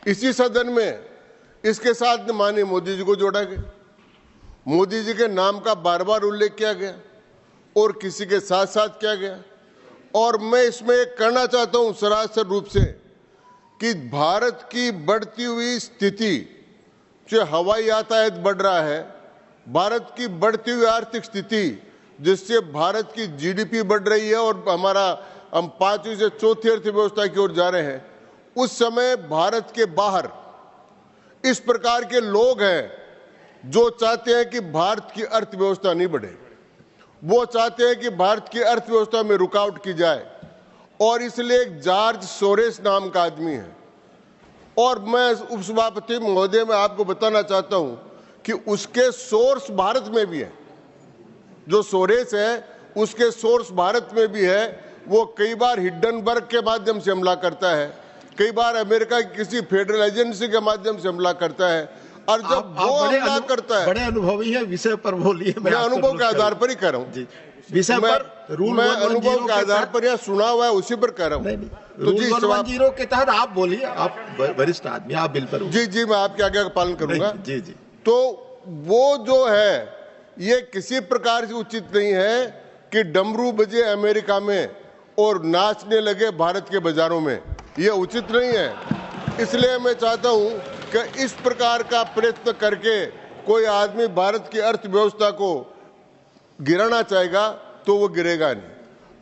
इसी सदन में इसके साथ माननीय मोदी जी को जोड़ा गया, मोदी जी के नाम का बार बार उल्लेख किया गया और किसी के साथ साथ किया गया। और मैं इसमें एक कहना चाहता हूं सरासर रूप से कि भारत की बढ़ती हुई स्थिति, जो हवाई यातायात बढ़ रहा है, भारत की बढ़ती हुई आर्थिक स्थिति जिससे भारत की जीडीपी बढ़ रही है और हम 5वीं से 4थी अर्थव्यवस्था की ओर जा रहे हैं, उस समय भारत के बाहर इस प्रकार के लोग हैं जो चाहते हैं कि भारत की अर्थव्यवस्था नहीं बढ़े, वो चाहते हैं कि भारत की अर्थव्यवस्था में रुकावट की जाए। और इसलिए एक जॉर्ज सोरेस नाम का आदमी है, और मैं उपसभापति महोदय में आपको बताना चाहता हूं कि उसके सोर्स भारत में भी है। जो सोरेस है उसके सोर्स भारत में भी है। वो कई बार हिंडनबर्ग के माध्यम से हमला करता है, कई बार अमेरिका की किसी फेडरल एजेंसी के माध्यम से हमला करता है। और जब वो हमला करता है, बड़े अनुभवी है, विषय पर बोलिए। मैं अनुभव के आधार पर ही कह रहा हूँ, विषय पर रूल मैं अनुभव के आधार पर या सुना हुआ है उसी पर कह रहा हूँ। तो जी 110 के तहत आप बोलिए, आप वरिष्ठ आदमी, आप बिल पर। जी मैं आपके आज्ञा का पालन करूंगा। जी। तो वो जो है ये किसी प्रकार से उचित नहीं है कि डमरू बजे अमेरिका में और नाचने लगे भारत के बाजारों में, ये उचित नहीं है। इसलिए मैं चाहता हूं कि इस प्रकार का प्रयत्न करके कोई आदमी भारत की अर्थव्यवस्था को गिराना चाहेगा तो वो गिरेगा नहीं।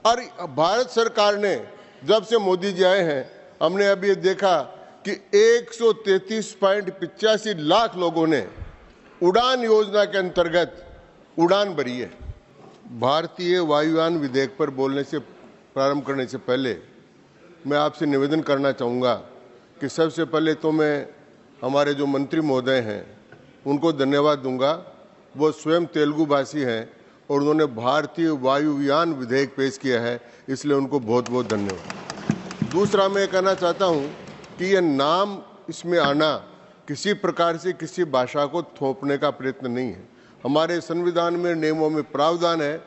और भारत सरकार ने जब से मोदी जी आए हैं, हमने अभी ये देखा कि 133.85 लाख लोगों ने उड़ान योजना के अंतर्गत उड़ान भरी है। भारतीय वायुयान विधेयक पर बोलने से प्रारंभ करने से पहले मैं आपसे निवेदन करना चाहूँगा कि सबसे पहले तो मैं हमारे जो मंत्री महोदय हैं उनको धन्यवाद दूंगा। वो स्वयं तेलुगु भाषी हैं और उन्होंने भारतीय वायुयान विधेयक पेश किया है, इसलिए उनको बहुत बहुत धन्यवाद। दूसरा मैं कहना चाहता हूँ कि यह नाम इसमें आना किसी प्रकार से किसी भाषा को थोपने का प्रयत्न नहीं है। हमारे संविधान में नियमों में प्रावधान है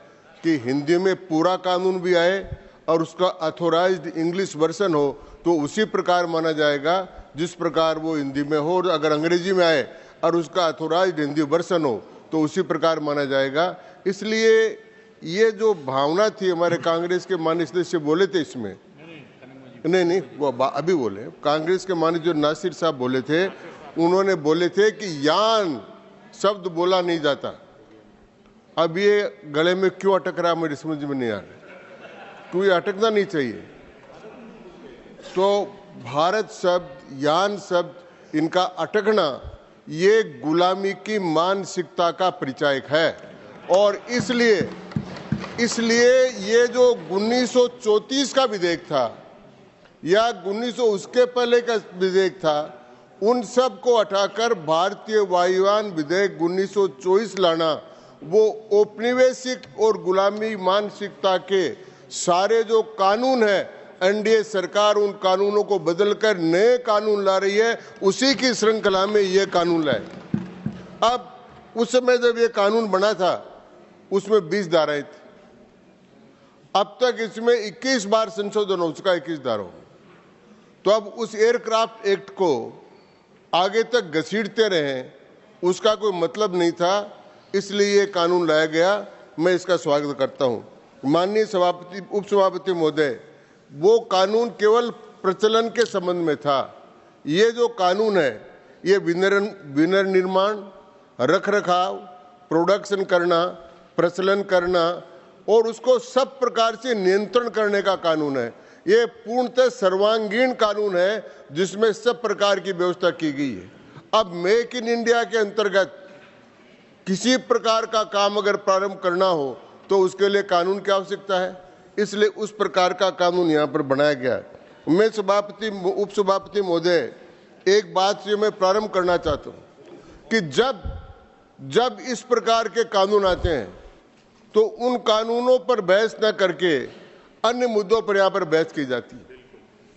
कि हिंदी में पूरा कानून भी आए और उसका अथोराइज्ड इंग्लिश वर्जन हो तो उसी प्रकार माना जाएगा जिस प्रकार वो हिंदी में हो, और अगर अंग्रेजी में आए और उसका अथोराइज्ड हिंदी वर्जन हो तो उसी प्रकार माना जाएगा। इसलिए ये जो भावना थी, हमारे कांग्रेस के माननीय सदस्य बोले थे इसमें, नहीं वो अभी बोले, कांग्रेस के माननीय जो नासिर साहब बोले थे, उन्होंने बोले थे कि यान शब्द बोला नहीं जाता। अब ये गले में क्यों अटक रहा मेरी समझ में नहीं आ रहा, क्यों अटकना नहीं चाहिए। तो भारत शब्द, यान शब्द, इनका अटकना ये गुलामी की मानसिकता का परिचायक है। और इसलिए ये जो 1934 का विधेयक था या 1900 उसके पहले का विधेयक था, उन सब को हटाकर भारतीय वायुयान विधेयक 1924 लाना, वो औपनिवेशिक और गुलामी मानसिकता के सारे जो कानून है, एनडीए सरकार उन कानूनों को बदलकर नए कानून ला रही है, उसी की श्रृंखला में ये कानून लाए। अब उस समय जब ये कानून बना था उसमें 20 धाराएं थी, अब तक इसमें 21 बार संशोधन हो चुका, 21 धाराओं। तो अब उस एयरक्राफ्ट एक्ट को आगे तक घसीटते रहे, उसका कोई मतलब नहीं था, इसलिए ये कानून लाया गया। मैं इसका स्वागत करता हूं। माननीय सभापति, उपसभापति महोदय, वो कानून केवल प्रचलन के संबंध में था। ये जो कानून है ये विनिर्माण, रखरखाव, प्रोडक्शन करना, प्रचलन करना और उसको सब प्रकार से नियंत्रण करने का कानून है। ये पूर्णतः सर्वांगीण कानून है जिसमें सब प्रकार की व्यवस्था की गई है। अब मेक इन इंडिया के अंतर्गत किसी प्रकार का काम अगर प्रारंभ करना हो तो उसके लिए कानून की आवश्यकता है, इसलिए उस प्रकार का कानून यहाँ पर बनाया गया है। मैं सभापति, उपसभापति महोदय, एक बात से मैं प्रारंभ करना चाहता हूँ कि जब इस प्रकार के कानून आते हैं तो उन कानूनों पर बहस न करके अन्य मुद्दों पर यहाँ पर बहस की जाती है।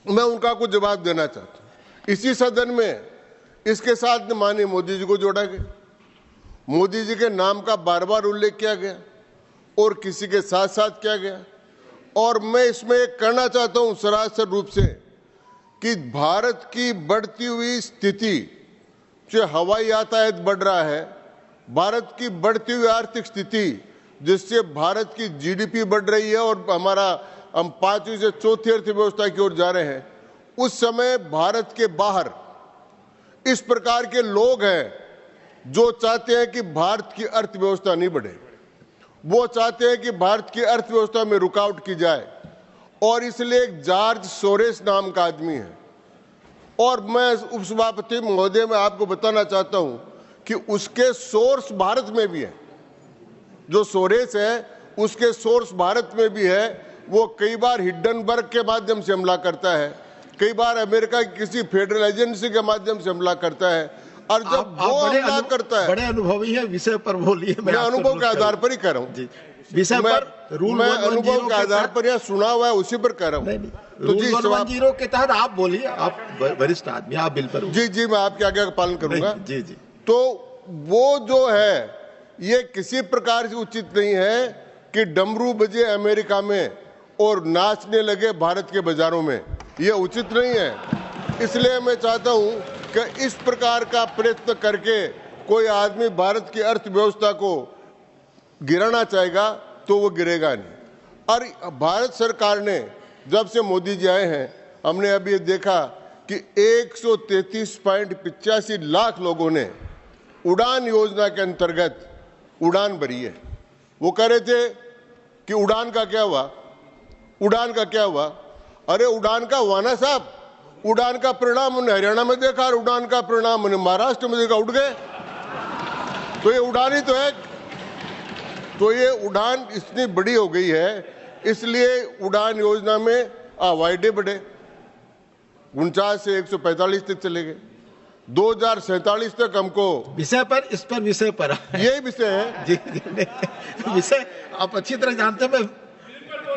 मैं उनका कुछ जवाब देना चाहता हूँ। इसी सदन में इसके साथ माननीय मोदी जी को जोड़ा गया, मोदी जी के नाम का बार बार उल्लेख किया गया और किसी के साथ साथ किया गया। और मैं इसमें एक कहना चाहता हूँ सरासर रूप से कि भारत की बढ़ती हुई स्थिति, जो हवाई यातायात बढ़ रहा है, भारत की बढ़ती हुई आर्थिक स्थिति जिससे भारत की जीडीपी बढ़ रही है और हम 5वीं से 4थी अर्थव्यवस्था की ओर जा रहे हैं, उस समय भारत के बाहर इस प्रकार के लोग हैं जो चाहते हैं कि भारत की अर्थव्यवस्था नहीं बढ़े। वो चाहते हैं कि भारत की अर्थव्यवस्था में रुकावट की जाए, और इसलिए एक जॉर्ज सोरेस नाम का आदमी है। और मैं उपसभापति महोदय में आपको बताना चाहता हूं कि उसके सोर्स भारत में भी है। जो सोरेस है उसके सोर्स भारत में भी है। वो कई बार हिंडनबर्ग के माध्यम से हमला करता है, कई बार अमेरिका की किसी फेडरल एजेंसी के माध्यम से हमला करता है, और जब वो हमला करता है, बड़े अनुभवी है, विषय पर बोलिए। मैं अनुभव के आधार पर ही कर रहा हूँ, विषय पर रूल मैं अनुभव के आधार पर या सुना हुआ है उसी पर कर रहा हूँ। तो जी 110 के तहत आप बोलिए, आप वरिष्ठ आदमी, आप बिल पर। जी मैं आपके आज्ञा का पालन करूंगा। जी। तो वो जो है, ये किसी प्रकार से उचित नहीं है कि डमरू बजे अमेरिका में और नाचने लगे भारत के बाजारों में, ये उचित नहीं है। इसलिए मैं चाहता हूं कि इस प्रकार का प्रयत्न करके कोई आदमी भारत की अर्थव्यवस्था को गिराना चाहेगा तो वो गिरेगा नहीं। और भारत सरकार ने जब से मोदी जी आए हैं, हमने अभी ये देखा कि 133.85 लाख लोगों ने उड़ान योजना के अंतर्गत उड़ान भरी है। वो कह रहे थे कि उड़ान का क्या हुआ, उड़ान का क्या हुआ। अरे उड़ान का हुआ ना साहब, उड़ान का परिणाम उन्हें हरियाणा में देखा और उड़ान का परिणाम उन्हें महाराष्ट्र में देखा, उड़ गए। तो ये उड़ान ही तो है। तो ये उड़ान इतनी बड़ी हो गई है, इसलिए उड़ान योजना में हवाई अड्डे बढ़े, 49 से 145 तक चले गए, 2047 तक हमको विषय पर, इस पर विषय पर यही विषय है। जी विषय आप अच्छी तरह जानते हैं।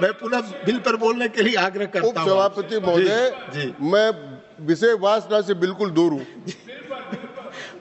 मैं पुनः बिल पर बोलने के लिए आग्रह करता हूं। उपसभापति महोदय, मैं विषय वासना से बिल्कुल दूर हूं।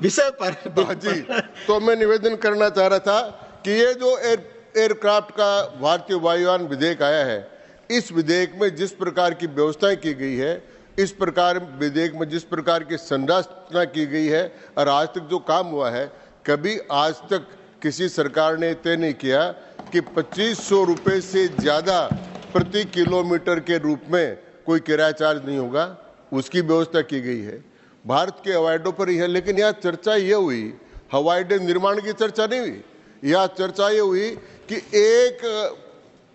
विषय पर जी, तो मैं निवेदन करना चाह रहा था कि ये जो एयरक्राफ्ट का भारतीय वायुयान विधेयक आया है, इस विधेयक में जिस प्रकार की व्यवस्थाएं की गई है, इस प्रकार विधेयक में जिस प्रकार की संरचना की गई है और आज तक जो काम हुआ है, कभी आज तक किसी सरकार ने तय नहीं किया कि 2500 रुपये से ज़्यादा प्रति किलोमीटर के रूप में कोई किराया चार्ज नहीं होगा, उसकी व्यवस्था की गई है। भारत के हवाई अड्डों पर ही है। लेकिन यहाँ चर्चा ये हुई, हवाई अड्डे निर्माण की चर्चा नहीं हुई। यहाँ चर्चा ये हुई कि एक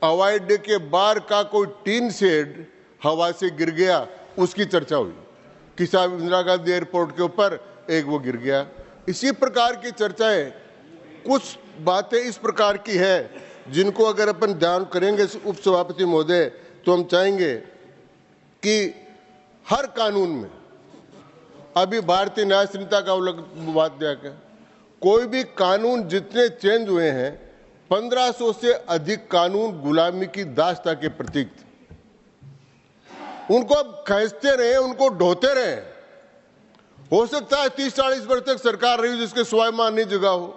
हवाई अड्डे के बाहर का कोई टीन शेड हवा से गिर गया, उसकी चर्चा हुई कि साहब इंदिरा गांधी एयरपोर्ट के ऊपर एक वो गिर गया। इसी प्रकार की चर्चाएं, कुछ बातें इस प्रकार की है जिनको अगर अपन ध्यान करेंगे उपसभापति महोदय, तो हम चाहेंगे कि हर कानून में, अभी भारतीय न्याय संहिता का बात दिया गया, कोई भी कानून जितने चेंज हुए हैं, 1500 से अधिक कानून गुलामी की दास्ता के प्रतीक थे। उनको अब खींचते रहे, उनको ढोते रहे। हो सकता है 30-40 वर्ष तक सरकार रही जिसके स्वाभिमान नहीं जगा हो,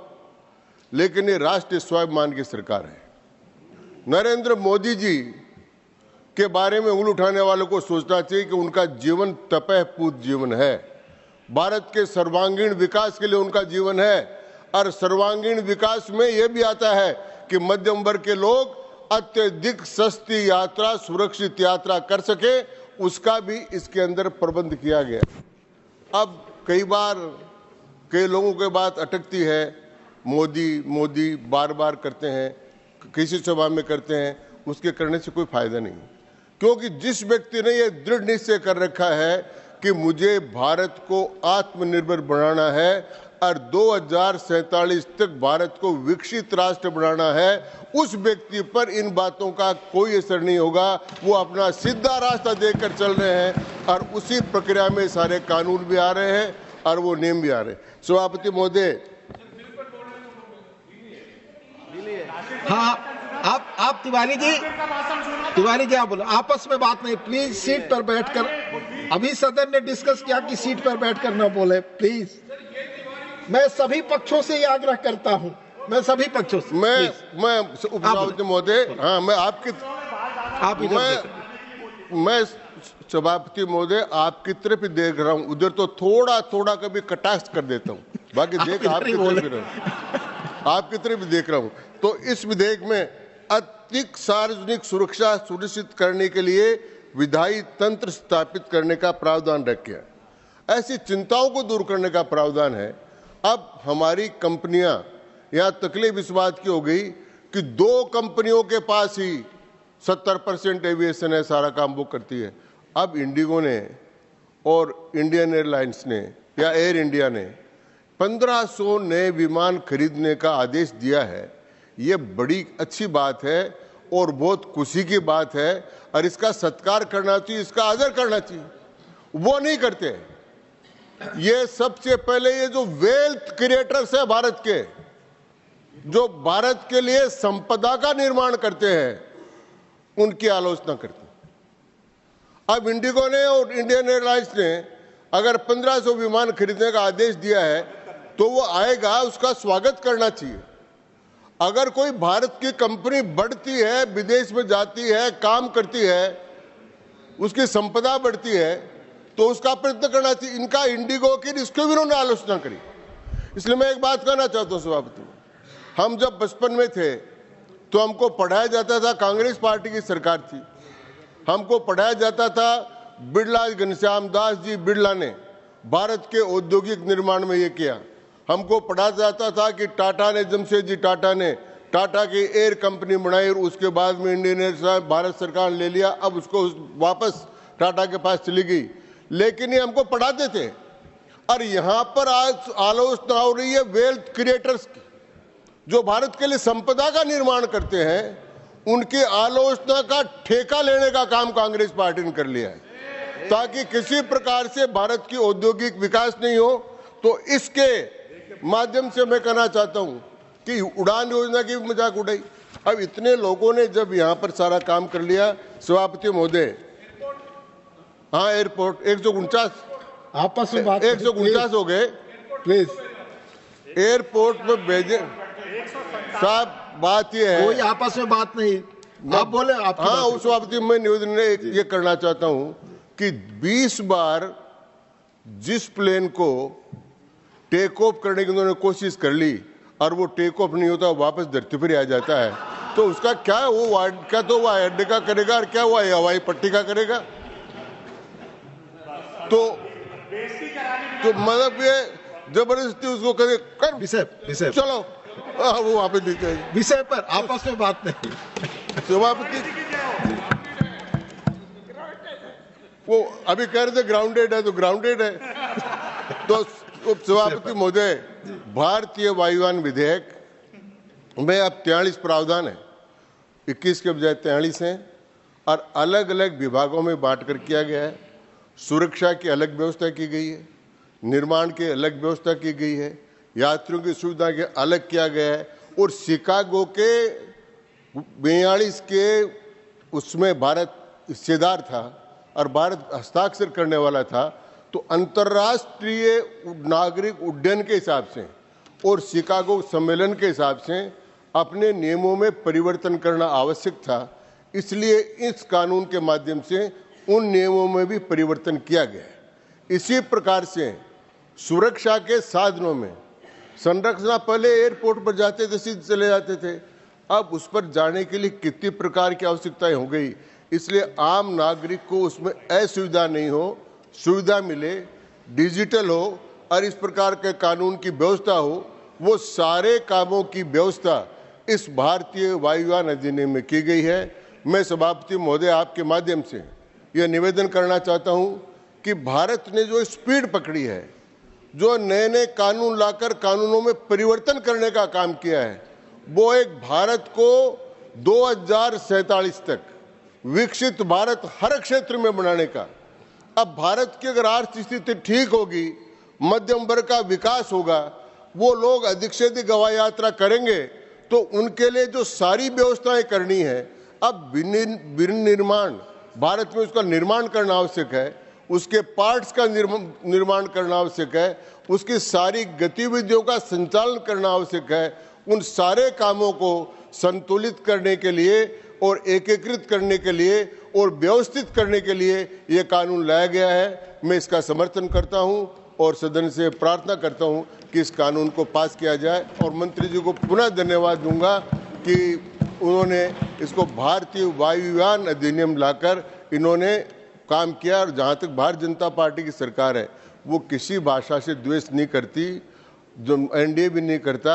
लेकिन ये राष्ट्रीय स्वाभिमान की सरकार है। नरेंद्र मोदी जी के बारे में उंगली उठाने वालों को सोचना चाहिए कि उनका जीवन तपहपूत जीवन है। भारत के सर्वांगीण विकास के लिए उनका जीवन है, और सर्वांगीण विकास में यह भी आता है कि मध्यम वर्ग के लोग अत्यधिक सस्ती यात्रा, सुरक्षित यात्रा कर सके, उसका भी इसके अंदर प्रबंध किया गया। अब कई बार कई लोगों के बात अटकती है, मोदी मोदी बार बार करते हैं, किसी सभा में करते हैं, उसके करने से कोई फायदा नहीं, क्योंकि जिस व्यक्ति ने यह दृढ़ निश्चय कर रखा है कि मुझे भारत को आत्मनिर्भर बनाना है और 2047 तक भारत को विकसित राष्ट्र बनाना है, उस व्यक्ति पर इन बातों का कोई असर नहीं होगा। वो अपना सीधा रास्ता देखकर चल रहे हैं, और उसी प्रक्रिया में सारे कानून भी आ रहे हैं और वो नियम भी आ रहे हैं। सभापति महोदय, हाँ, आप तिवारी जी आप बोलो, आपस में बात नहीं, प्लीज सीट पर बैठकर। अभी सदन ने डिस्कस किया कि सीट पर बैठकर न बोले, प्लीज। मैं सभी पक्षों से ये आग्रह करता हूं, मैं सभी पक्षों से। मैं उपसभापति महोदय, हाँ, मैं आपकी, आप मैं सभापति महोदय आपकी तरफ ही देख रहा हूं, उधर तो थोड़ा थोड़ा कभी कटाक्ष कर देता हूं, बाकी देख आपकी तरफ ही देख रहा हूं। तो इस विधेयक में अधिक सार्वजनिक सुरक्षा सुनिश्चित करने के लिए विधायी तंत्र स्थापित करने का प्रावधान रखा, ऐसी चिंताओं को दूर करने का प्रावधान है। अब हमारी कंपनियां यहां तकलीफ इस बात की हो गई कि 2 कंपनियों के पास ही 70% एविएशन है, सारा काम वो करती है। अब इंडिगो ने और इंडियन एयरलाइंस ने या एयर इंडिया ने 1500 नए विमान खरीदने का आदेश दिया है। ये बड़ी अच्छी बात है और बहुत खुशी की बात है और इसका सत्कार करना चाहिए, इसका आदर करना चाहिए। वो नहीं करते। ये सबसे पहले ये जो वेल्थ क्रिएटर्स है भारत के, जो भारत के लिए संपदा का निर्माण करते हैं, उनकी आलोचना करते हैं। अब इंडिगो ने और इंडियन एयरलाइंस ने अगर 1500 विमान खरीदने का आदेश दिया है तो वो आएगा, उसका स्वागत करना चाहिए। अगर कोई भारत की कंपनी बढ़ती है, विदेश में जाती है, काम करती है, उसकी संपदा बढ़ती है, तो उसका प्रयत्न करना चाहिए। इनका इंडिगो की इसकी भी उन्होंने आलोचना करी। इसलिए मैं एक बात कहना चाहता हूं सभापति, हम जब बचपन में थे तो हमको पढ़ाया जाता था, कांग्रेस पार्टी की सरकार थी, हमको पढ़ाया जाता था बिरला घनश्याम दास जी बिरला ने भारत के औद्योगिक निर्माण में ये किया। हमको पढ़ाया जाता था कि टाटा ने, जमशेद जी टाटा ने टाटा की एयर कंपनी बनाई और उसके बाद में इंडियन एयर भारत सरकार ने ले लिया, अब उसको वापस टाटा के पास चली गई। लेकिन ये हमको पढ़ाते थे। और यहाँ पर आज आलोचना हो रही है वेल्थ क्रिएटर्स की, जो भारत के लिए संपदा का निर्माण करते हैं, उनकी आलोचना का ठेका लेने का काम कांग्रेस पार्टी ने कर लिया है, ताकि किसी प्रकार से भारत की औद्योगिक विकास नहीं हो। तो इसके माध्यम से मैं कहना चाहता हूं कि उड़ान योजना की मजाक उड़ाई। अब इतने लोगों ने जब यहां पर सारा काम कर लिया, सभापति महोदय, हाँ एयरपोर्ट 149 आपस में बात 149 हो गए, प्लीज एयरपोर्ट में भेजे साहब। बात ये है, कोई आपस में बात नहीं, आप बोले आप। हाँ उस सभापति मैं निवेदन ये करना चाहता हूं कि 20 बार जिस प्लेन को टेक ऑफ करने की उन्होंने कोशिश कर ली और वो टेक ऑफ नहीं होता, वापस धरती पर आ जाता है, तो उसका क्या वो क्या तो वो अड्डे का करेगा और क्या वो हवाई पट्टी का करेगा। तो मतलब ये जबरदस्ती उसको करे कर विषय चलो वो वहां पे दिख जाएगी। विषय पर आपस में बात नहीं। सभापति वो अभी कह रहे थे ग्राउंडेड है, तो ग्राउंडेड है। तो सभापति महोदय, भारतीय वायुयान विधेयक में अब 43 प्रावधान है, 21 के बजाय 43 हैं और अलग अलग विभागों में बांटकर किया गया है। सुरक्षा की अलग व्यवस्था की गई है, निर्माण की अलग व्यवस्था की गई है, यात्रियों की सुविधा के अलग किया गया है। और शिकागो के 42 के उसमें भारत हिस्सेदार था और भारत हस्ताक्षर करने वाला था। तो अंतर्राष्ट्रीय नागरिक उड्डयन के हिसाब से और शिकागो सम्मेलन के हिसाब से अपने नियमों में परिवर्तन करना आवश्यक था। इसलिए इस कानून के माध्यम से उन नियमों में भी परिवर्तन किया गया है। इसी प्रकार से सुरक्षा के साधनों में संरचना, पहले एयरपोर्ट पर जाते थे सीधे चले जाते थे, अब उस पर जाने के लिए कितनी प्रकार की आवश्यकताएं हो गई। इसलिए आम नागरिक को उसमें असुविधा नहीं हो, सुविधा मिले, डिजिटल हो और इस प्रकार के कानून की व्यवस्था हो। वो सारे कामों की व्यवस्था इस भारतीय वायुयान अधिनियम में की गई है। मैं सभापति महोदय आपके माध्यम से यह निवेदन करना चाहता हूं कि भारत ने जो स्पीड पकड़ी है, जो नए नए कानून लाकर कानूनों में परिवर्तन करने का काम किया है, वो एक भारत को 2047 तक विकसित भारत हर क्षेत्र में बनाने का। अब भारत की अगर आर्थिक स्थिति ठीक होगी, मध्यम वर्ग का विकास होगा, वो लोग अधिक से अधिक हवाई यात्रा करेंगे, तो उनके लिए जो सारी व्यवस्थाएं करनी है, अब विनिर्माण भारत में उसका निर्माण करना आवश्यक है, उसके पार्ट्स का निर्माण करना आवश्यक है, उसकी सारी गतिविधियों का संचालन करना आवश्यक है। उन सारे कामों को संतुलित करने के लिए और एकीकृत करने के लिए और व्यवस्थित करने के लिए ये कानून लाया गया है। मैं इसका समर्थन करता हूं और सदन से प्रार्थना करता हूं कि इस कानून को पास किया जाए। और मंत्री जी को पुनः धन्यवाद दूंगा कि उन्होंने इसको भारतीय वायुयान अधिनियम लाकर इन्होंने काम किया। और जहां तक भारतीय जनता पार्टी की सरकार है, वो किसी भाषा से द्वेष नहीं करती, जो एनडीए भी नहीं करता।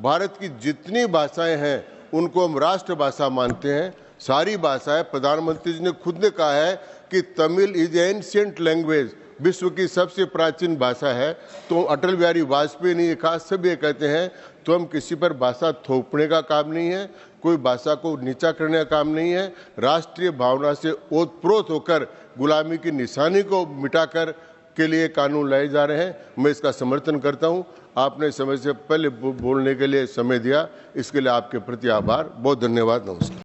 भारत की जितनी भाषाएं हैं उनको हम राष्ट्रभाषा मानते हैं, सारी भाषाएं। प्रधानमंत्री जी ने खुद ने कहा है कि तमिल इज एंशिएंट लैंग्वेज, विश्व की सबसे प्राचीन भाषा है। तो अटल बिहारी वाजपेयी ने ये कहा, सब ये कहते हैं। तो हम किसी पर भाषा थोपने का काम नहीं है, कोई भाषा को नीचा करने का काम नहीं है। राष्ट्रीय भावना से ओतप्रोत होकर गुलामी की निशानी को मिटाकर के लिए कानून लाए जा रहे हैं। मैं इसका समर्थन करता हूं। आपने समय से पहले बोलने के लिए समय दिया, इसके लिए आपके प्रति आभार। बहुत धन्यवाद। नमस्कार।